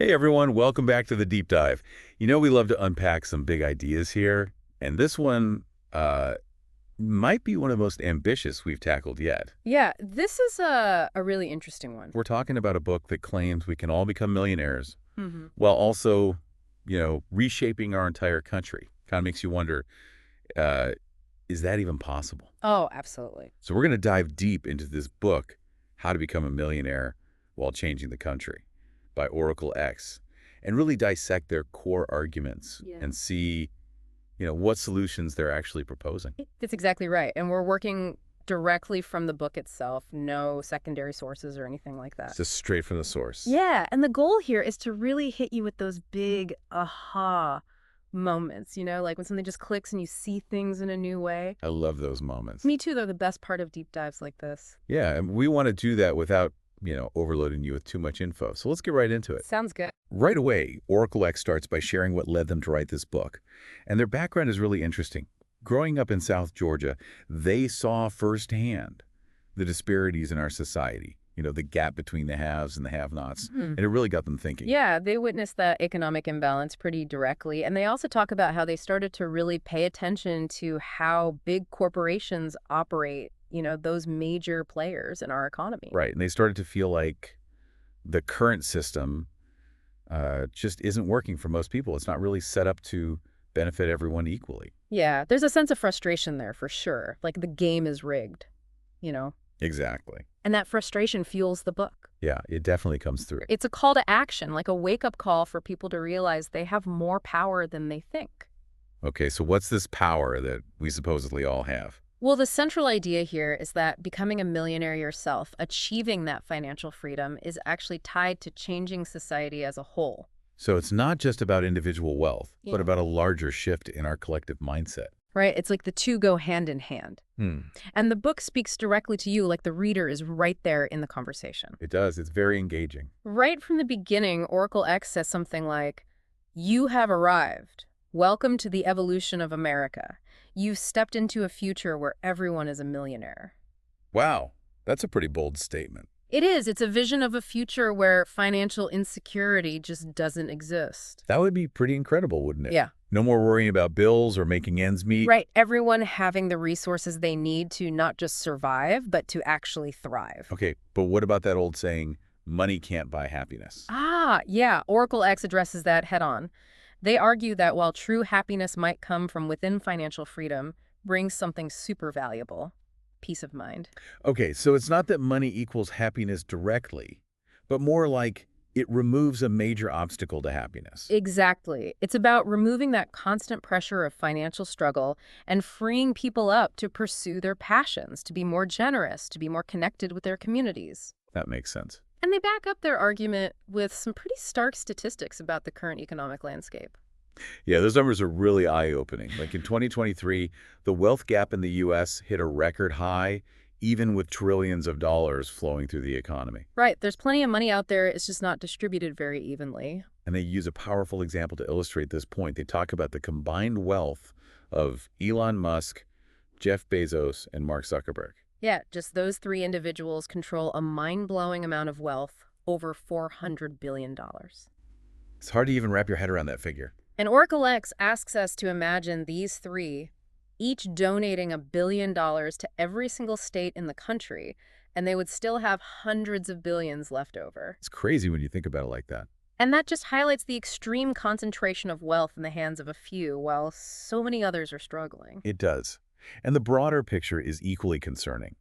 Hey everyone, welcome back to the deep dive. You know we love to unpack some big ideas here, and this one might be one of the most ambitious we've tackled yet. Yeah, this is a really interesting one. We're talking about a book that claims we can all become millionaires Hmm. while also, reshaping our entire country. Kind of makes you wonder, uh, is that even possible? Oh, absolutely. So we're going to dive deep into this book, How to Become a Millionaire While Changing the Country by Oracle X, and really dissect their core arguments Yeah. and see, what solutions they're actually proposing. That's exactly right. And we're working directly from the book itself, no secondary sources or anything like that. It's just straight from the source. Yeah, and the goal here is to really hit you with those big aha moments, like when something just clicks and you see things in a new way. I love those moments. Me too, they're the best part of deep dives like this. Yeah, and we want to do that without, overloading you with too much info. So let's get right into it. Sounds good. Right away, Oracle X starts by sharing what led them to write this book. And their background is really interesting. Growing up in South Georgia, they saw firsthand the disparities in our society, the gap between the haves and the have-nots. And it really got them thinking. Yeah, they witnessed that economic imbalance pretty directly. And they also talk about how they started to really pay attention to how big corporations operate, those major players in our economy. Right, and they started to feel like the current system just isn't working for most people. It's not really set up to benefit everyone equally. Yeah, there's a sense of frustration there for sure. Like the game is rigged, you know? Exactly. And that frustration fuels the book. Yeah, it definitely comes through. It's a call to action, like a wake-up call for people to realize they have more power than they think. Okay, so what's this power that we supposedly all have? Well, the central idea here is that becoming a millionaire yourself, achieving that financial freedom, is actually tied to changing society as a whole. So it's not just about individual wealth, Yeah. but about a larger shift in our collective mindset. Right? It's like the two go hand in hand. And the book speaks directly to you, like the reader is right there in the conversation. It does. It's very engaging. Right from the beginning, Oracle X says something like, "You have arrived. Welcome to the evolution of America. You've stepped into a future where everyone is a millionaire." Wow, that's a pretty bold statement. It is. It's a vision of a future where financial insecurity just doesn't exist. That would be pretty incredible, wouldn't it? Yeah. No more worrying about bills or making ends meet. Right. Everyone having the resources they need to not just survive, but to actually thrive. Okay, but what about that old saying, money can't buy happiness? Ah, yeah. Oracle X addresses that head on. They argue that while true happiness might come from within financial freedom, brings something super valuable: peace of mind. Okay, so it's not that money equals happiness directly, but more like it removes a major obstacle to happiness. Exactly. It's about removing that constant pressure of financial struggle and freeing people up to pursue their passions, to be more generous, to be more connected with their communities. That makes sense. And they back up their argument with some pretty stark statistics about the current economic landscape. Yeah, those numbers are really eye-opening. Like in 2023, the wealth gap in the U.S. hit a record high, even with trillions of dollars flowing through the economy. Right, there's plenty of money out there, it's just not distributed very evenly. And they use a powerful example to illustrate this point. They talk about the combined wealth of Elon Musk, Jeff Bezos, and Mark Zuckerberg. Yeah, just those three individuals control a mind-blowing amount of wealth, over $400 billion. It's hard to even wrap your head around that figure. And Oracle X asks us to imagine these three, each donating $1 billion to every single state in the country, and they would still have hundreds of billions left over. It's crazy when you think about it like that. And that just highlights the extreme concentration of wealth in the hands of a few, while so many others are struggling. It does. And the broader picture is equally concerning.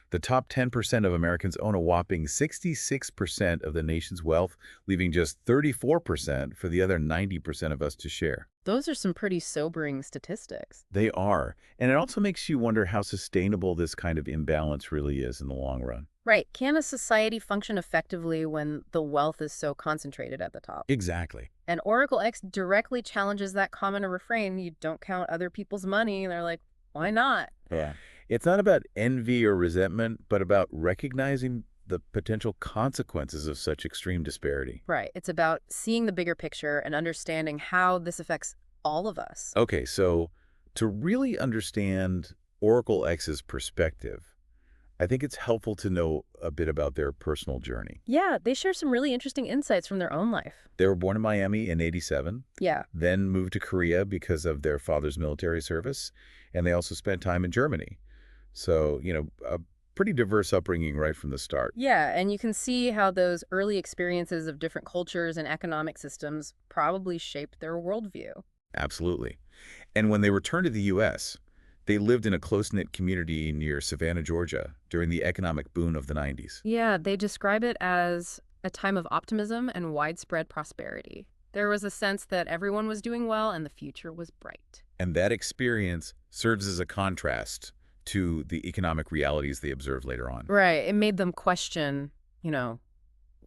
The top 10% of Americans own a whopping 66% of the nation's wealth, leaving just 34% for the other 90% of us to share. Those are some pretty sobering statistics. They are. And it also makes you wonder how sustainable this kind of imbalance really is in the long run. Right. Can a society function effectively when the wealth is so concentrated at the top? Exactly. And Oracle X directly challenges that common refrain, you don't count other people's money, and they're like, why not? Yeah. It's not about envy or resentment, but about recognizing the potential consequences of such extreme disparity. Right. It's about seeing the bigger picture and understanding how this affects all of us. Okay, so to really understand Oracle X's perspective, I think it's helpful to know a bit about their personal journey. Yeah, they share some really interesting insights from their own life. They were born in Miami in '87, Yeah. then moved to Korea because of their father's military service, and they also spent time in Germany. So, a pretty diverse upbringing right from the start. Yeah, and you can see how those early experiences of different cultures and economic systems probably shaped their worldview. Absolutely. And when they returned to the U.S., they lived in a close-knit community near Savannah, Georgia, during the economic boom of the '90s. Yeah, they describe it as a time of optimism and widespread prosperity. There was a sense that everyone was doing well and the future was bright. And that experience serves as a contrast to the economic realities they observed later on. Right. It made them question,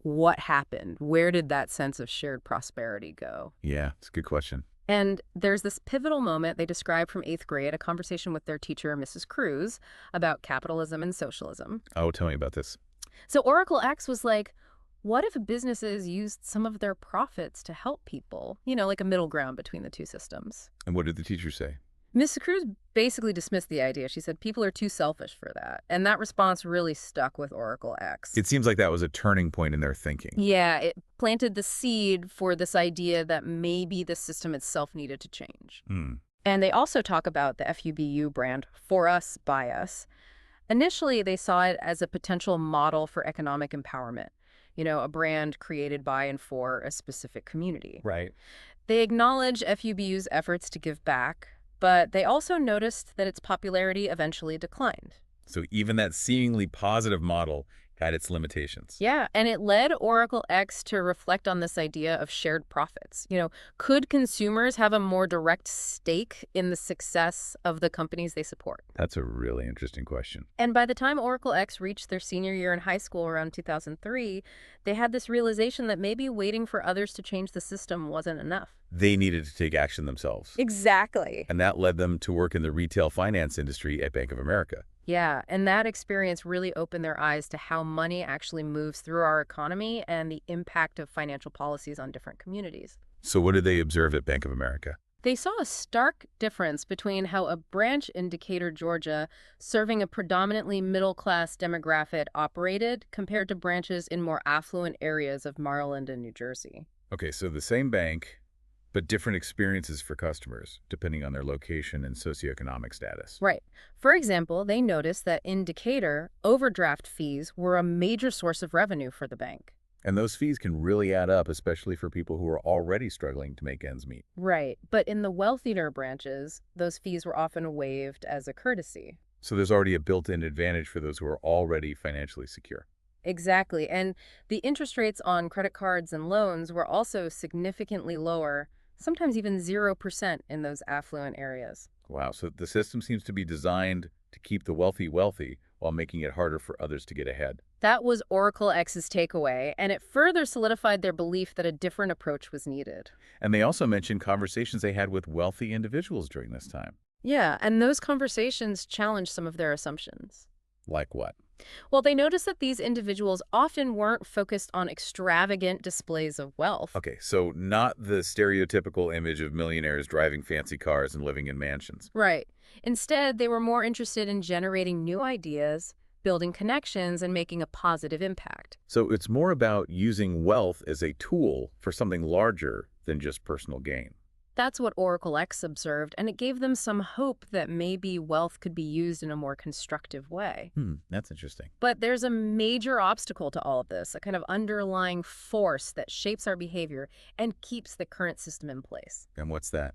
what happened? Where did that sense of shared prosperity go? Yeah, it's a good question. And there's this pivotal moment they describe from 8th grade, a conversation with their teacher, Mrs. Cruz, about capitalism and socialism. Oh, tell me about this. So Oracle X was like, what if businesses used some of their profits to help people? Like a middle ground between the two systems. And what did the teacher say? Mrs. Cruz basically dismissed the idea. She said people are too selfish for that. And that response really stuck with Oracle X. It seems like that was a turning point in their thinking. Yeah, it planted the seed for this idea that maybe the system itself needed to change. And they also talk about the FUBU brand, For Us, By Us. Initially, they saw it as a potential model for economic empowerment, a brand created by and for a specific community. Right. They acknowledge FUBU's efforts to give back, but they also noticed that its popularity eventually declined. So even that seemingly positive model had its limitations. Yeah, and it led Oracle X to reflect on this idea of shared profits. Could consumers have a more direct stake in the success of the companies they support? That's a really interesting question. And by the time Oracle X reached their senior year in high school around 2003, they had this realization that maybe waiting for others to change the system wasn't enough. They needed to take action themselves. Exactly. And that led them to work in the retail finance industry at Bank of America. Yeah, and that experience really opened their eyes to how money actually moves through our economy and the impact of financial policies on different communities. So what did they observe at Bank of America? They saw a stark difference between how a branch in Decatur, Georgia, serving a predominantly middle-class demographic operated compared to branches in more affluent areas of Maryland and New Jersey. Okay, so the same bank, but different experiences for customers, depending on their location and socioeconomic status. Right. For example, they noticed that in Decatur, overdraft fees were a major source of revenue for the bank. And those fees can really add up, especially for people who are already struggling to make ends meet. Right. But in the wealthier branches, those fees were often waived as a courtesy. So there's already a built-in advantage for those who are already financially secure. Exactly. And the interest rates on credit cards and loans were also significantly lower, sometimes even 0% in those affluent areas. Wow, so the system seems to be designed to keep the wealthy wealthy while making it harder for others to get ahead. That was Oracle X's takeaway, and it further solidified their belief that a different approach was needed. And they also mentioned conversations they had with wealthy individuals during this time. Yeah, and those conversations challenged some of their assumptions. Like what? Well, they noticed that these individuals often weren't focused on extravagant displays of wealth. Okay, so not the stereotypical image of millionaires driving fancy cars and living in mansions. Right. Instead, they were more interested in generating new ideas, building connections, and making a positive impact. So it's more about using wealth as a tool for something larger than just personal gain. That's what Oracle X observed, and it gave them some hope that maybe wealth could be used in a more constructive way. That's interesting. But there's a major obstacle to all of this, a kind of underlying force that shapes our behavior and keeps the current system in place. And what's that?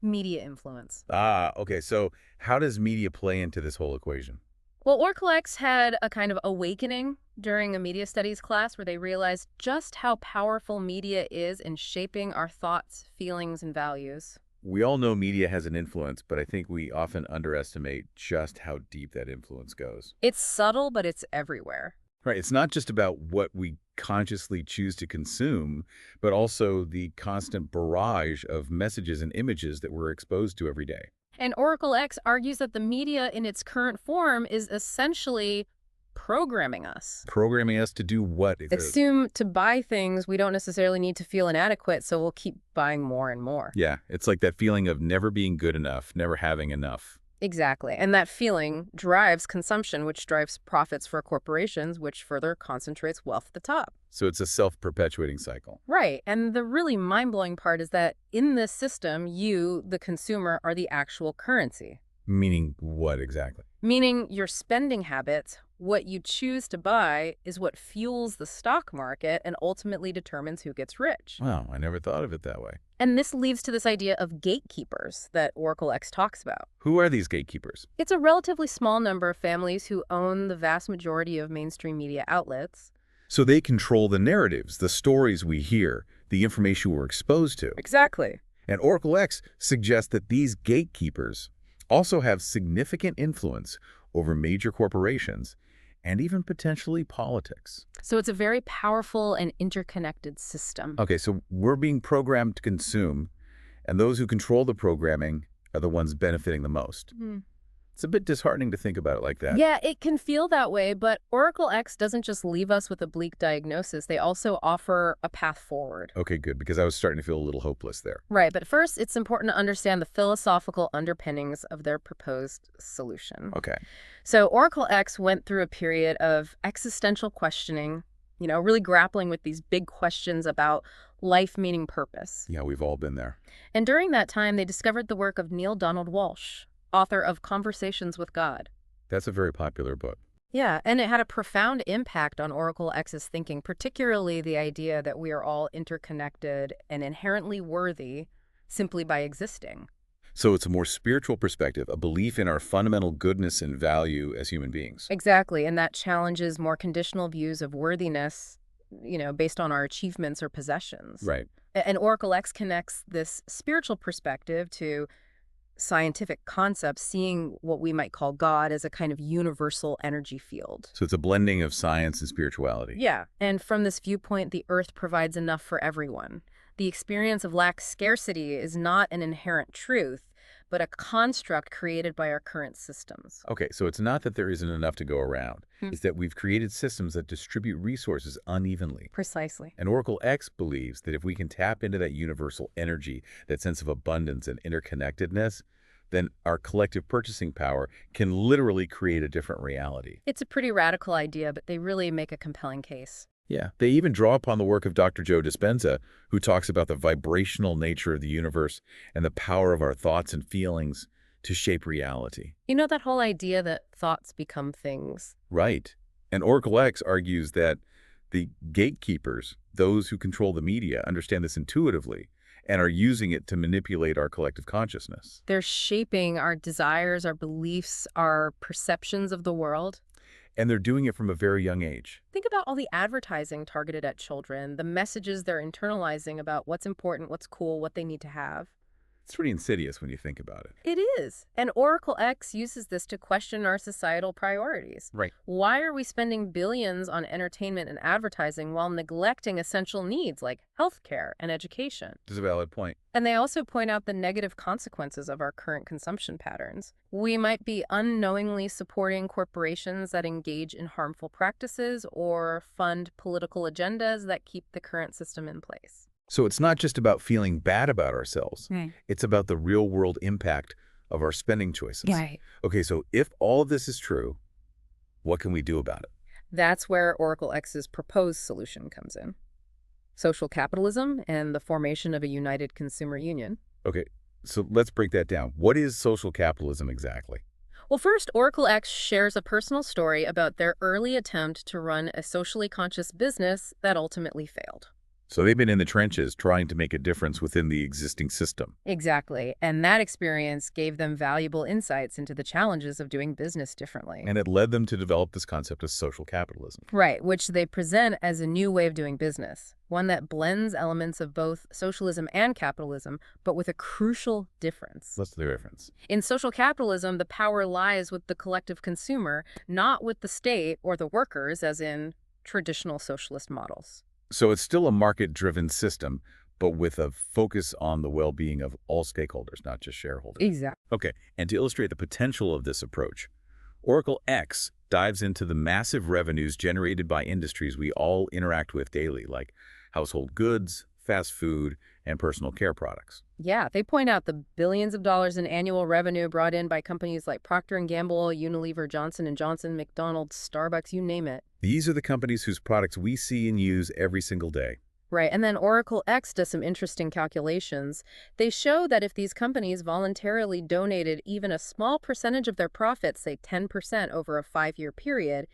Media influence. Okay, so how does media play into this whole equation? Well, Oracle X had a kind of awakening during a media studies class where they realized just how powerful media is in shaping our thoughts, feelings, and values. We all know media has an influence, but I think we often underestimate just how deep that influence goes. It's subtle, but it's everywhere. Right, it's not just about what we consciously choose to consume, but also the constant barrage of messages and images that we're exposed to every day. And Oracle X argues that the media in its current form is essentially programming us. Programming us to do what? Assume to buy things we don't necessarily need to feel inadequate, so we'll keep buying more and more. Yeah, it's like that feeling of never being good enough, never having enough. Exactly. And that feeling drives consumption, which drives profits for corporations, which further concentrates wealth at the top. So it's a self-perpetuating cycle. Right. And the really mind-blowing part is that in this system, you, the consumer, are the actual currency. Meaning what exactly? Meaning your spending habits, what you choose to buy, is what fuels the stock market and ultimately determines who gets rich. Wow, I never thought of it that way. And this leads to this idea of gatekeepers that Oracle X talks about. Who are these gatekeepers? It's a relatively small number of families who own the vast majority of mainstream media outlets. So they control the narratives, the stories we hear, the information we're exposed to. Exactly. And Oracle X suggests that these gatekeepers also have significant influence over major corporations and even potentially politics. So it's a very powerful and interconnected system. Okay, so we're being programmed to consume, and those who control the programming are the ones benefiting the most. It's a bit disheartening to think about it like that. Yeah, it can feel that way, but Oracle X doesn't just leave us with a bleak diagnosis. They also offer a path forward. Okay, good, because I was starting to feel a little hopeless there. Right, but first, it's important to understand the philosophical underpinnings of their proposed solution. Okay. So Oracle X went through a period of existential questioning, really grappling with these big questions about life, meaning, purpose. Yeah, we've all been there. And during that time, they discovered the work of Neil Donald Walsh, author of Conversations with God. That's a very popular book. Yeah, and it had a profound impact on Oracle X's thinking, particularly the idea that we are all interconnected and inherently worthy simply by existing. So it's a more spiritual perspective, a belief in our fundamental goodness and value as human beings. Exactly, and that challenges more conditional views of worthiness, based on our achievements or possessions. Right. And Oracle X connects this spiritual perspective to scientific concepts, seeing what we might call God as a kind of universal energy field. So it's a blending of science and spirituality. Yeah, and from this viewpoint, the Earth provides enough for everyone. The experience of lack scarcity is not an inherent truth, but a construct created by our current systems. Okay, so it's not that there isn't enough to go around. It's that we've created systems that distribute resources unevenly. Precisely. And Oracle X believes that if we can tap into that universal energy, that sense of abundance and interconnectedness, then our collective purchasing power can literally create a different reality. It's a pretty radical idea, but they really make a compelling case. Yeah, they even draw upon the work of Dr. Joe Dispenza, who talks about the vibrational nature of the universe and the power of our thoughts and feelings to shape reality. That whole idea that thoughts become things. Right. And Oracle X argues that the gatekeepers, those who control the media, understand this intuitively and are using it to manipulate our collective consciousness. They're shaping our desires, our beliefs, our perceptions of the world. And they're doing it from a very young age. Think about all the advertising targeted at children, the messages they're internalizing about what's important, what's cool, what they need to have. It's pretty insidious when you think about it. It is. And Oracle X uses this to question our societal priorities. Right. Why are we spending billions on entertainment and advertising while neglecting essential needs like healthcare and education? That's a valid point. And they also point out the negative consequences of our current consumption patterns. We might be unknowingly supporting corporations that engage in harmful practices or fund political agendas that keep the current system in place. So it's not just about feeling bad about ourselves. Right. It's about the real-world impact of our spending choices. Right. Okay, so if all of this is true, what can we do about it? That's where Oracle X's proposed solution comes in. Social capitalism and the formation of a united consumer union. Okay, so let's break that down. What is social capitalism exactly? Well, first, Oracle X shares a personal story about their early attempt to run a socially conscious business that ultimately failed. So they've been in the trenches trying to make a difference within the existing system. Exactly. And that experience gave them valuable insights into the challenges of doing business differently. And it led them to develop this concept of social capitalism. Right, which they present as a new way of doing business, one that blends elements of both socialism and capitalism, but with a crucial difference. What's the difference? In social capitalism, the power lies with the collective consumer, not with the state or the workers, as in traditional socialist models. So it's still a market-driven system, but with a focus on the well-being of all stakeholders, not just shareholders. Exactly. Okay, and to illustrate the potential of this approach, Oracle X dives into the massive revenues generated by industries we all interact with daily, like household goods, fast food, and personal care products. Yeah, they point out the billions of dollars in annual revenue brought in by companies like Procter & Gamble, Unilever, Johnson & Johnson, McDonald's, Starbucks, you name it. These are the companies whose products we see and use every single day. Right, and then Oracle X does some interesting calculations. They show that if these companies voluntarily donated even a small percentage of their profits, say 10% over a 5-year period,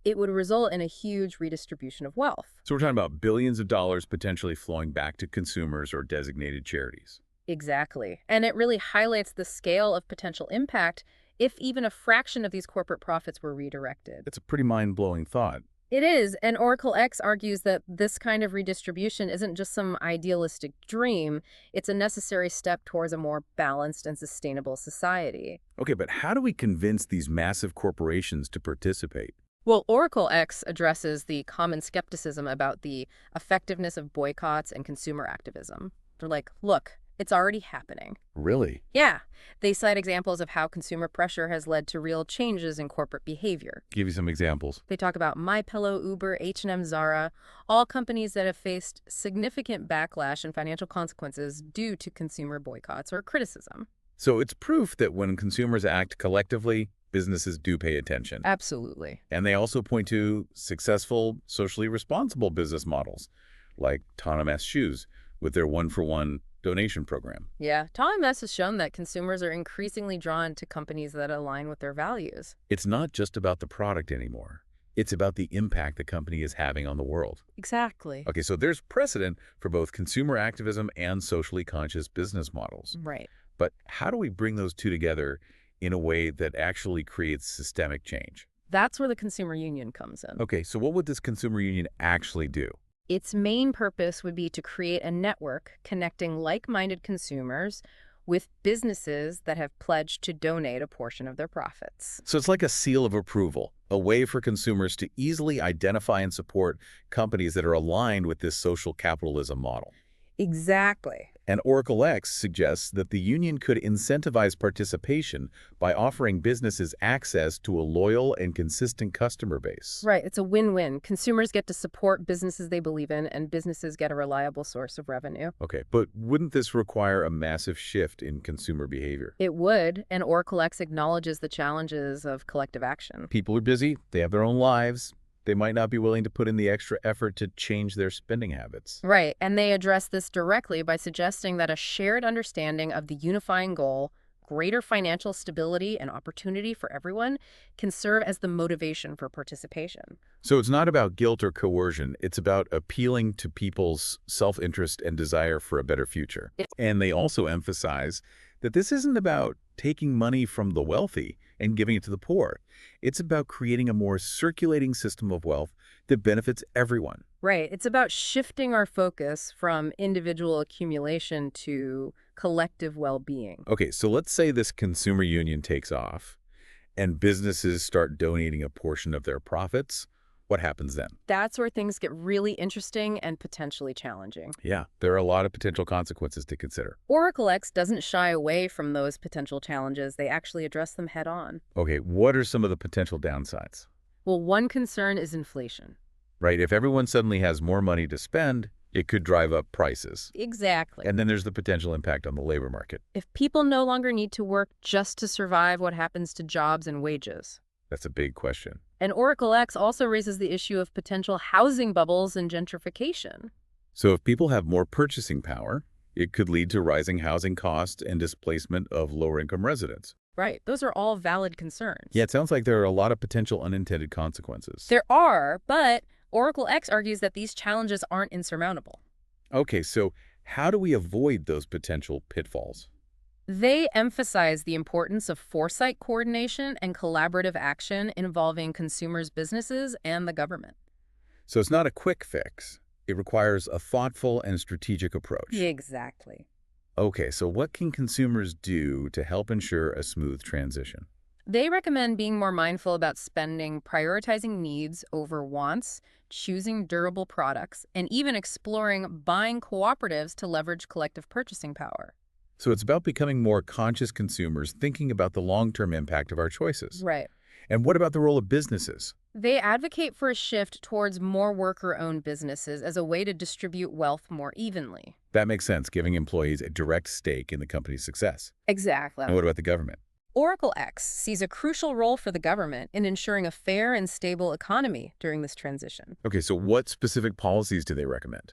it would result in a huge redistribution of wealth. So we're talking about billions of dollars potentially flowing back to consumers or designated charities. Exactly. And it really highlights the scale of potential impact if even a fraction of these corporate profits were redirected. That's a pretty mind-blowing thought. It is, and Oracle X argues that this kind of redistribution isn't just some idealistic dream, it's a necessary step towards a more balanced and sustainable society. Okay, but how do we convince these massive corporations to participate? Well, Oracle X addresses the common skepticism about the effectiveness of boycotts and consumer activism. They're like, look, it's already happening. Really? Yeah, they cite examples of how consumer pressure has led to real changes in corporate behavior. Give you some examples. They talk about MyPillow, Uber, H&M, Zara, all companies that have faced significant backlash and financial consequences due to consumer boycotts or criticism. So it's proof that when consumers act collectively, businesses do pay attention. Absolutely. And they also point to successful, socially responsible business models, like Tom S. Shoes with their one-for-one donation program. Yeah, Tom S. has shown that consumers are increasingly drawn to companies that align with their values. It's not just about the product anymore. It's about the impact the company is having on the world. Exactly. Okay, so there's precedent for both consumer activism and socially conscious business models. Right. But how do we bring those two together in a way that actually creates systemic change? That's where the consumer union comes in. Okay, so what would this consumer union actually do? Its main purpose would be to create a network connecting like-minded consumers with businesses that have pledged to donate a portion of their profits. So it's like a seal of approval, a way for consumers to easily identify and support companies that are aligned with this social capitalism model. Exactly. And Oracle X suggests that the union could incentivize participation by offering businesses access to a loyal and consistent customer base. Right, it's a win-win. Consumers get to support businesses they believe in, and businesses get a reliable source of revenue. Okay, but wouldn't this require a massive shift in consumer behavior? It would, and Oracle X acknowledges the challenges of collective action. People are busy, they have their own lives. They might not be willing to put in the extra effort to change their spending habits. Right, and they address this directly by suggesting that a shared understanding of the unifying goal, greater financial stability and opportunity for everyone, can serve as the motivation for participation. So it's not about guilt or coercion. It's about appealing to people's self-interest and desire for a better future. And they also emphasize that this isn't about taking money from the wealthy and giving it to the poor. It's about creating a more circulating system of wealth that benefits everyone. Right. It's about shifting our focus from individual accumulation to collective well-being. Okay, so let's say this consumer union takes off and businesses start donating a portion of their profits. What happens then? That's where things get really interesting and potentially challenging. Yeah, there are a lot of potential consequences to consider. Oracle X doesn't shy away from those potential challenges. They actually address them head on. Okay, what are some of the potential downsides? Well, one concern is inflation. Right, if everyone suddenly has more money to spend, it could drive up prices. Exactly. And then there's the potential impact on the labor market. If people no longer need to work just to survive, what happens to jobs and wages? That's a big question. And Oracle X also raises the issue of potential housing bubbles and gentrification. So if people have more purchasing power, it could lead to rising housing costs and displacement of lower-income residents. Right. Those are all valid concerns. Yeah, it sounds like there are a lot of potential unintended consequences. There are, but Oracle X argues that these challenges aren't insurmountable. Okay, so how do we avoid those potential pitfalls? They emphasize the importance of foresight coordination and collaborative action involving consumers, businesses, and the government. So it's not a quick fix. It requires a thoughtful and strategic approach. Exactly. Okay, so what can consumers do to help ensure a smooth transition? They recommend being more mindful about spending, prioritizing needs over wants, choosing durable products, and even exploring buying cooperatives to leverage collective purchasing power. So it's about becoming more conscious consumers, thinking about the long-term impact of our choices. Right. And what about the role of businesses? They advocate for a shift towards more worker-owned businesses as a way to distribute wealth more evenly. That makes sense, giving employees a direct stake in the company's success. Exactly. And what about the government? Oracle X sees a crucial role for the government in ensuring a fair and stable economy during this transition. Okay, so what specific policies do they recommend?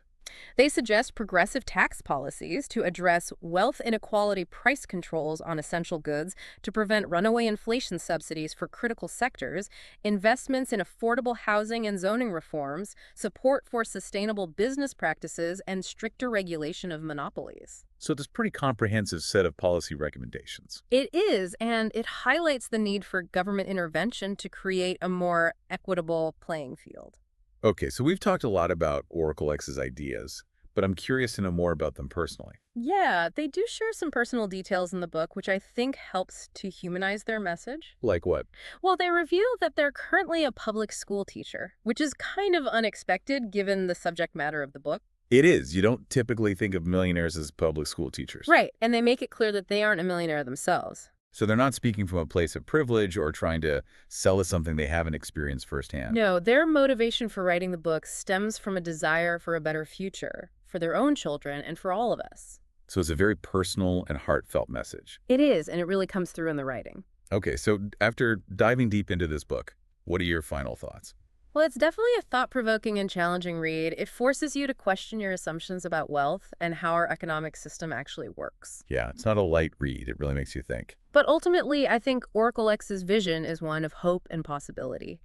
They suggest progressive tax policies to address wealth inequality price controls on essential goods to prevent runaway inflation subsidies for critical sectors, investments in affordable housing and zoning reforms, support for sustainable business practices, and stricter regulation of monopolies. So this pretty comprehensive set of policy recommendations. It is, and it highlights the need for government intervention to create a more equitable playing field. Okay, so we've talked a lot about Oracle X's ideas, but I'm curious to know more about them personally. Yeah, they do share some personal details in the book, which I think helps to humanize their message. Like what? Well, they reveal that they're currently a public school teacher, which is kind of unexpected given the subject matter of the book. It is. You don't typically think of millionaires as public school teachers. Right, and they make it clear that they aren't a millionaire themselves. So they're not speaking from a place of privilege or trying to sell us something they haven't experienced firsthand. No, their motivation for writing the book stems from a desire for a better future, for their own children and for all of us. So it's a very personal and heartfelt message. It is, and it really comes through in the writing. Okay, so after diving deep into this book, what are your final thoughts? Well, it's definitely a thought-provoking and challenging read. It forces you to question your assumptions about wealth and how our economic system actually works. Yeah, it's not a light read. It really makes you think. But ultimately, I think Oracle X's vision is one of hope and possibility.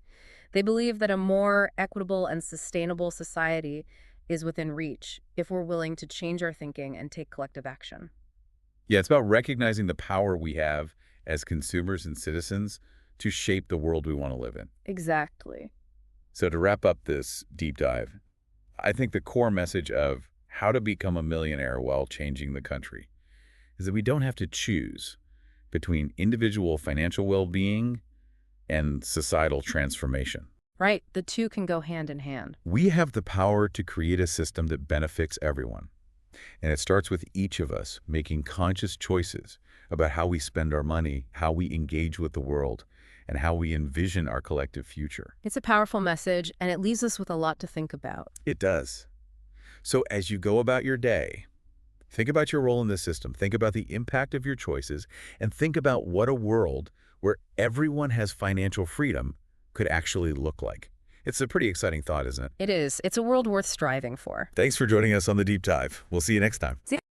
They believe that a more equitable and sustainable society is within reach if we're willing to change our thinking and take collective action. Yeah, it's about recognizing the power we have as consumers and citizens to shape the world we want to live in. Exactly. So to wrap up this deep dive, I think the core message of how to become a millionaire while changing the country is that we don't have to choose between individual financial well-being and societal transformation. Right, the two can go hand in hand. We have the power to create a system that benefits everyone. And it starts with each of us making conscious choices about how we spend our money, how we engage with the world, and how we envision our collective future. It's a powerful message, and it leaves us with a lot to think about. It does. So as you go about your day, think about your role in the system, think about the impact of your choices, and think about what a world where everyone has financial freedom could actually look like. It's a pretty exciting thought, isn't it? It is. It's a world worth striving for. Thanks for joining us on The Deep Dive. We'll see you next time. See